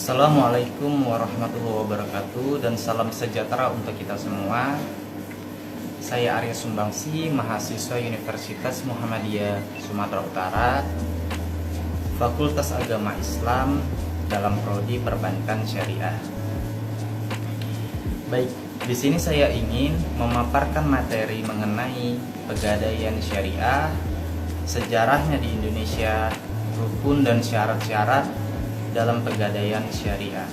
Assalamualaikum warahmatullahi wabarakatuh dan salam sejahtera untuk kita semua. Saya Arya Sumbangsi, mahasiswa Universitas Muhammadiyah Sumatera Utara, Fakultas Agama Islam dalam prodi Perbankan Syariah. Baik, di sini saya ingin memaparkan materi mengenai pegadaian syariah, sejarahnya di Indonesia, rukun dan syarat-syarat dalam pegadaian syariah.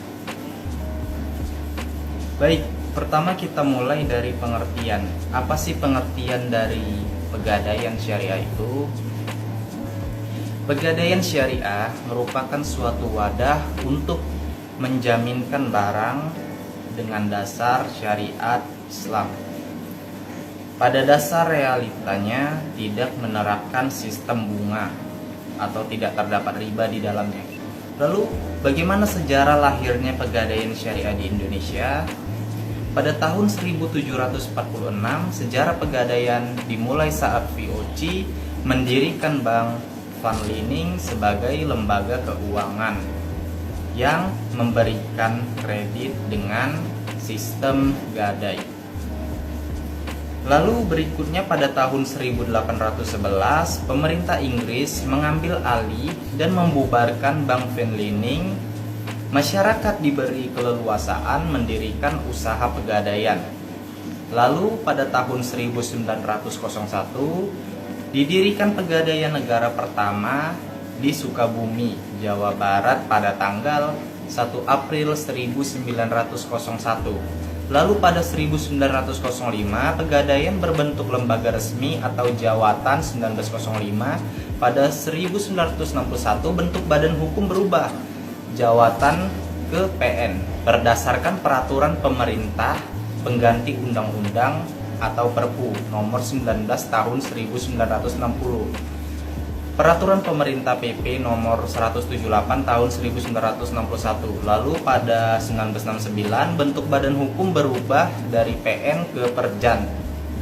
Baik, pertama kita mulai dari pengertian. Apa sih pengertian dari pegadaian syariah itu? Pegadaian syariah merupakan suatu wadah untuk menjaminkan barang dengan dasar syariat Islam. Pada dasar realitanya tidak menerapkan sistem bunga atau tidak terdapat riba di dalamnya. Lalu, bagaimana sejarah lahirnya pegadaian syariah di Indonesia? Pada tahun 1746, sejarah pegadaian dimulai saat VOC mendirikan Bank Van Liening sebagai lembaga keuangan yang memberikan kredit dengan sistem gadai. Lalu berikutnya pada tahun 1811, pemerintah Inggris mengambil alih dan membubarkan Bank Van Liening. Masyarakat diberi keleluasaan mendirikan usaha pegadaian. Lalu pada tahun 1901, didirikan Pegadaian Negara pertama di Sukabumi, Jawa Barat pada tanggal 1 April 1901. Lalu pada 1905, Pegadaian berbentuk lembaga resmi atau jawatan. 1905, pada 1961 bentuk badan hukum berubah, jawatan ke PN, berdasarkan peraturan pemerintah pengganti undang-undang atau Perpu nomor 19 tahun 1960. Peraturan pemerintah PP nomor 178 tahun 1961. Lalu pada 1969 bentuk badan hukum berubah dari PN ke Perjan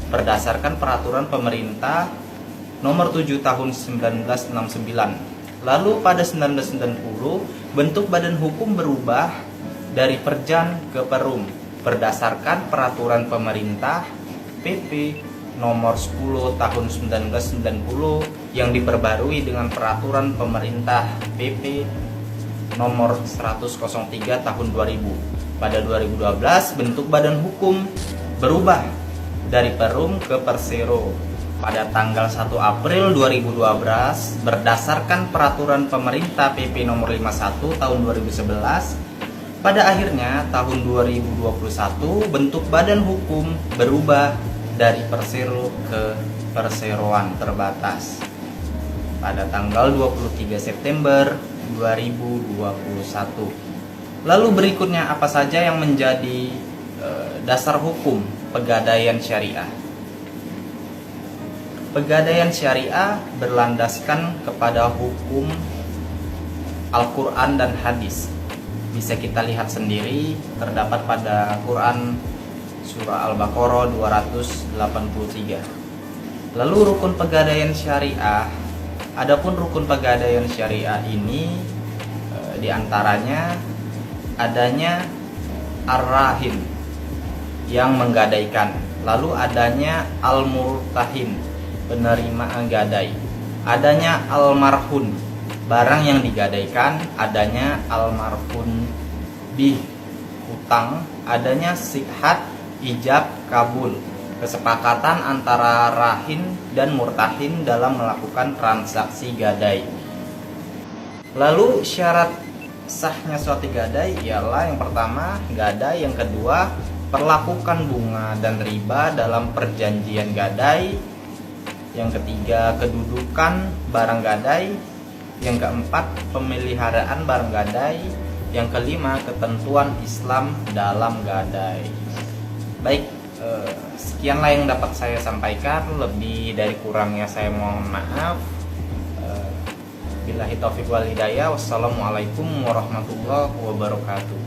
berdasarkan peraturan pemerintah nomor 7 tahun 1969. Lalu pada 1990 bentuk badan hukum berubah dari Perjan ke Perum berdasarkan peraturan pemerintah PP nomor 10 tahun 1990 yang diperbarui dengan peraturan pemerintah PP nomor 103 tahun 2000. Pada 2012 bentuk badan hukum berubah dari Perum ke Persero. Pada tanggal 1 April 2012 berdasarkan peraturan pemerintah PP nomor 51 tahun 2011. Pada akhirnya tahun 2021 bentuk badan hukum berubah dari Persero ke Perseroan Terbatas pada tanggal 23 September 2021. Lalu berikutnya apa saja yang menjadi dasar hukum pegadaian syariah? Pegadaian syariah berlandaskan kepada hukum Al-Quran dan hadis. Bisa kita lihat sendiri, terdapat pada Quran Surah Al-Baqarah 283. Lalu rukun pegadaian syariah. Adapun rukun pegadaian syariah ini diantaranya adanya ar-rahin yang menggadaikan. Lalu adanya al-murtahin, penerima gadai. Adanya al-marhun, barang yang digadaikan. Adanya al-marhun bih, hutang. Adanya sikhat, ijab kabul, kesepakatan antara rahin dan murtahin dalam melakukan transaksi gadai. Lalu syarat sahnya suatu gadai ialah yang pertama gadai, yang kedua perlakukan bunga dan riba dalam perjanjian gadai, yang ketiga kedudukan barang gadai, yang keempat pemeliharaan barang gadai, yang kelima ketentuan Islam dalam gadai. Baik, sekianlah yang dapat saya sampaikan. Lebih dari kurangnya saya mohon maaf. Billahi taufiq wal hidayah. Wassalamualaikum warahmatullahi wabarakatuh.